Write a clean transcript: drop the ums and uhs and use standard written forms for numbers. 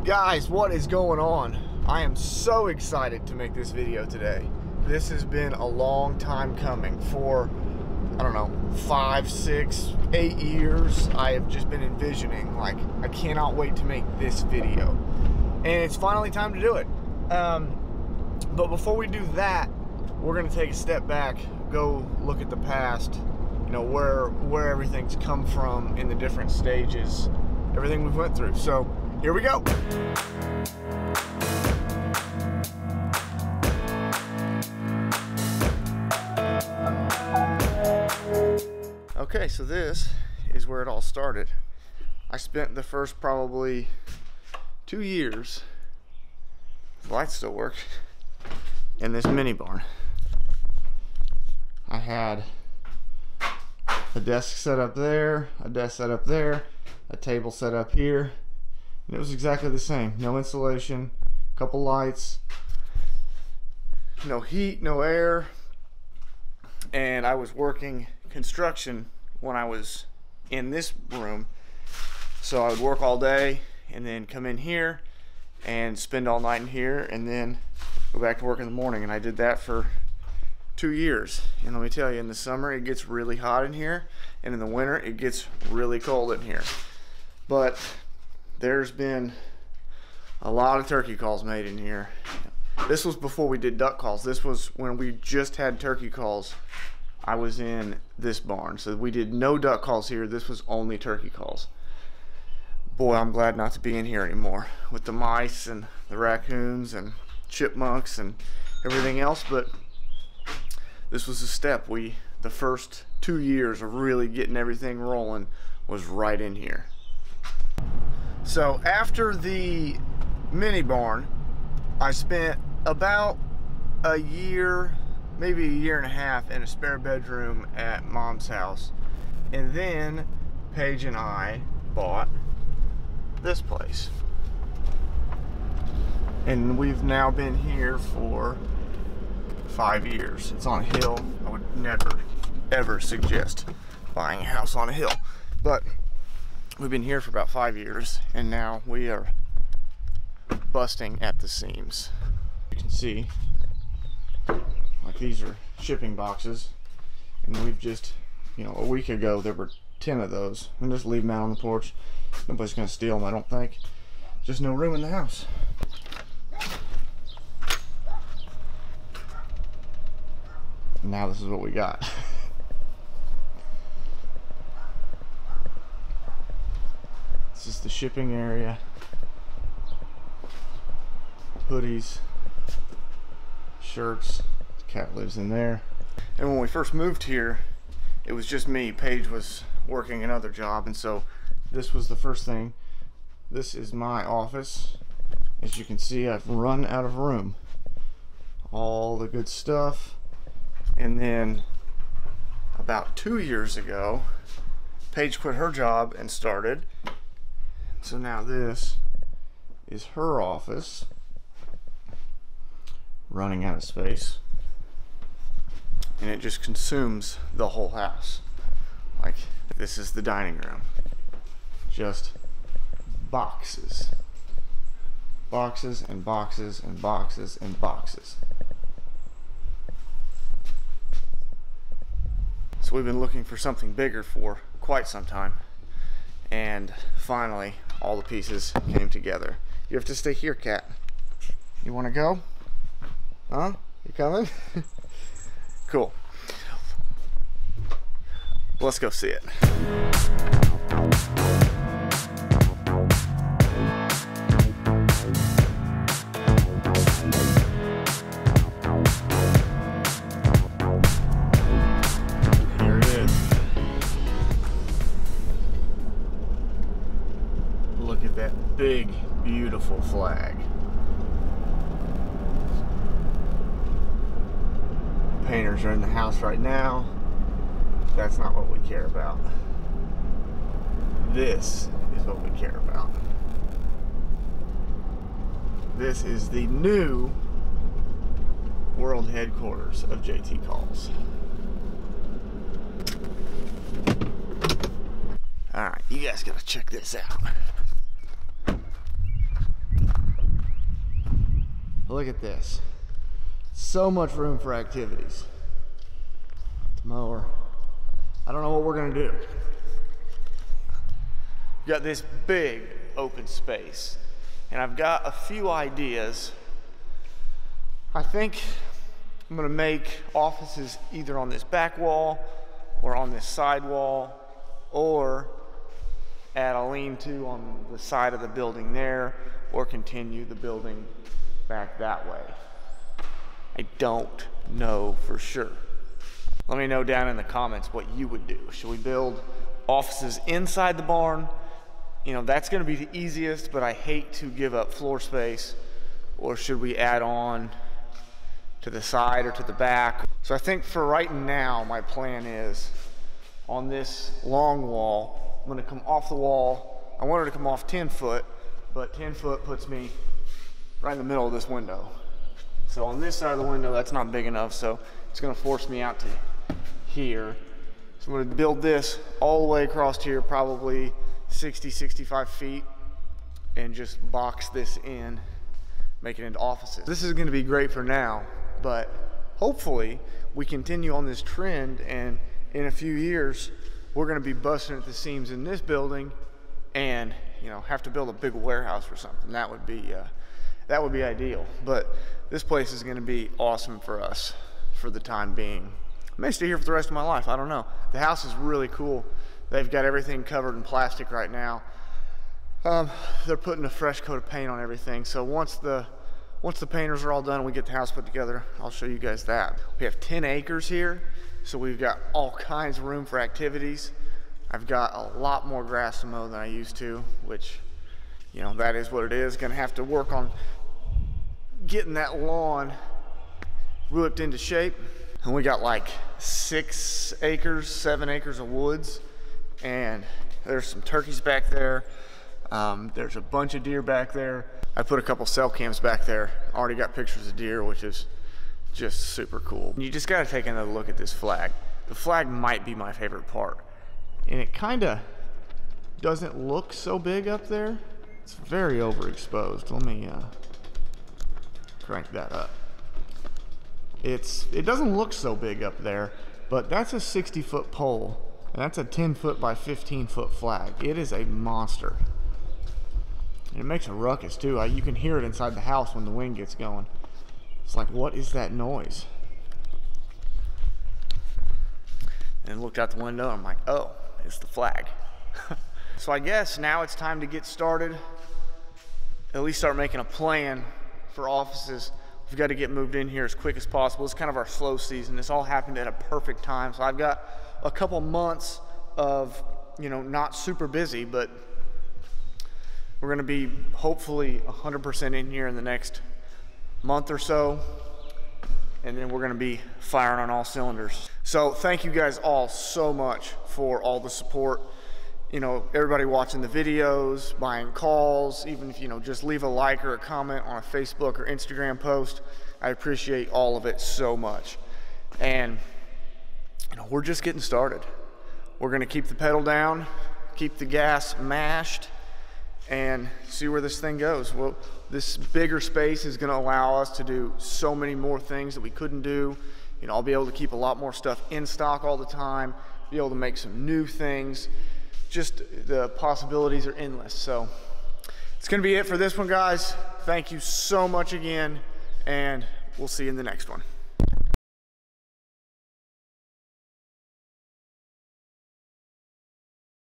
Guys, what is going on? I am so excited to make this video today. This has been a long time coming. For, I don't know, 5, 6, 8 years, I have just been envisioning, like, I cannot wait to make this video. And it's finally time to do it. But before we do that, we're gonna take a step back, go look at the past, you know, where everything's come from in the different stages, everything we've went through. So here we go. Okay, so this is where it all started. I spent the first probably 2 years, the lights still work, in this mini barn. I had a desk set up there, a desk set up there, a table set up here, and it was exactly the same. No insulation, a couple lights, no heat, no air, and I was working construction when I was in this room. So I would work all day and then come in here and spend all night in here and then go back to work in the morning, and I did that for 2 years. And let me tell you, in the summer it gets really hot in here, and in the winter it gets really cold in here. But there's been a lot of turkey calls made in here. This was before we did duck calls. This was when we just had turkey calls. I was in this barn, so we did no duck calls here. This was only turkey calls. Boy, I'm glad not to be in here anymore with the mice and the raccoons and chipmunks and everything else. But this was a step. The first 2 years of really getting everything rolling was right in here. So after the mini barn, I spent about a year, maybe a year and a half, in a spare bedroom at Mom's house. And then Paige and I bought this place. And we've now been here for 5 years. It's on a hill. I would never, ever suggest buying a house on a hill. But we've been here for about 5 years, and now we are busting at the seams. You can see, like, these are shipping boxes, and we've just, you know, a week ago there were 10 of those. And just leave them out on the porch. Nobody's gonna steal them, I don't think. Just no room in the house. Now this is what we got. This is the shipping area. Hoodies, shirts. The cat lives in there. And when we first moved here, it was just me. Paige was working another job, and so this was the first thing. This is my office. As you can see, I've run out of room. All the good stuff. And then about 2 years ago, Paige quit her job and started. So now this is her office, running out of space. And it just consumes the whole house. Like, this is the dining room. Just boxes. Boxes and boxes and boxes and boxes. So we've been looking for something bigger for quite some time. And finally, all the pieces came together. You have to stay here, cat. You want to go? Huh? You coming? Cool. Let's go see it. Here it is. Look at that big, beautiful flag. Painters are in the house right now. That's not what we care about. This is what we care about. This is the new world headquarters of JT Calls. Alright, you guys gotta check this out. Look at this. So much room for activities. The mower. I don't know what we're gonna do. We've got this big open space, and I've got a few ideas. I think I'm gonna make offices either on this back wall or on this side wall, or add a lean-to on the side of the building there, or continue the building back that way. I don't know for sure. Let me know down in the comments what you would do. Should we build offices inside the barn? You know, that's gonna be the easiest, but I hate to give up floor space. Or should we add on to the side or to the back? So I think for right now, my plan is on this long wall, I'm gonna come off the wall. I wanted to come off 10 foot, but 10 foot puts me right in the middle of this window. So on this side of the window, that's not big enough, so it's gonna force me out to here. So I'm gonna build this all the way across here, probably 60, 65 feet, and just box this in, make it into offices. This is gonna be great for now, but hopefully we continue on this trend, and in a few years, we're gonna be busting at the seams in this building and, you know, have to build a big warehouse or something. That would be ideal. But this place is gonna be awesome for us for the time being. I may stay here for the rest of my life, I don't know. The house is really cool. They've got everything covered in plastic right now. They're putting a fresh coat of paint on everything. So once the painters are all done and we get the house put together, I'll show you guys that. We have 10 acres here, so we've got all kinds of room for activities. I've got a lot more grass to mow than I used to, which, you know, that is what it is. Gonna have to work on getting that lawn whipped into shape. And we got like 6 acres, 7 acres of woods, and there's some turkeys back there. There's a bunch of deer back there. I put a couple cell cams back there. Already got pictures of deer, which is just super cool. You just gotta take another look at this flag. The flag might be my favorite part. And it kinda doesn't look so big up there. It's very overexposed. Let me crank that up. It doesn't look so big up there, but that's a 60-foot pole, and that's a 10-foot by 15-foot flag. It is a monster. And it makes a ruckus too. You can hear it inside the house when the wind gets going. It's like, what is that noise? And looked out the window, and I'm like, oh, it's the flag. So I guess now it's time to get started. At least start making a plan for offices. We've got to get moved in here as quick as possible. It's kind of our slow season. This all happened at a perfect time. So I've got a couple months of, you know, not super busy, but we're going to be hopefully 100% in here in the next month or so. And then we're going to be firing on all cylinders. So thank you guys all so much for all the support. You know, everybody watching the videos, buying calls, even if, you know, just leave a like or a comment on a Facebook or Instagram post. I appreciate all of it so much. And, you know, we're just getting started. We're gonna keep the pedal down, keep the gas mashed, and see where this thing goes. Well, this bigger space is gonna allow us to do so many more things that we couldn't do. You know, I'll be able to keep a lot more stuff in stock all the time, be able to make some new things. Just the possibilities are endless. So it's gonna be it for this one, guys. Thank you so much again, and we'll see you in the next one.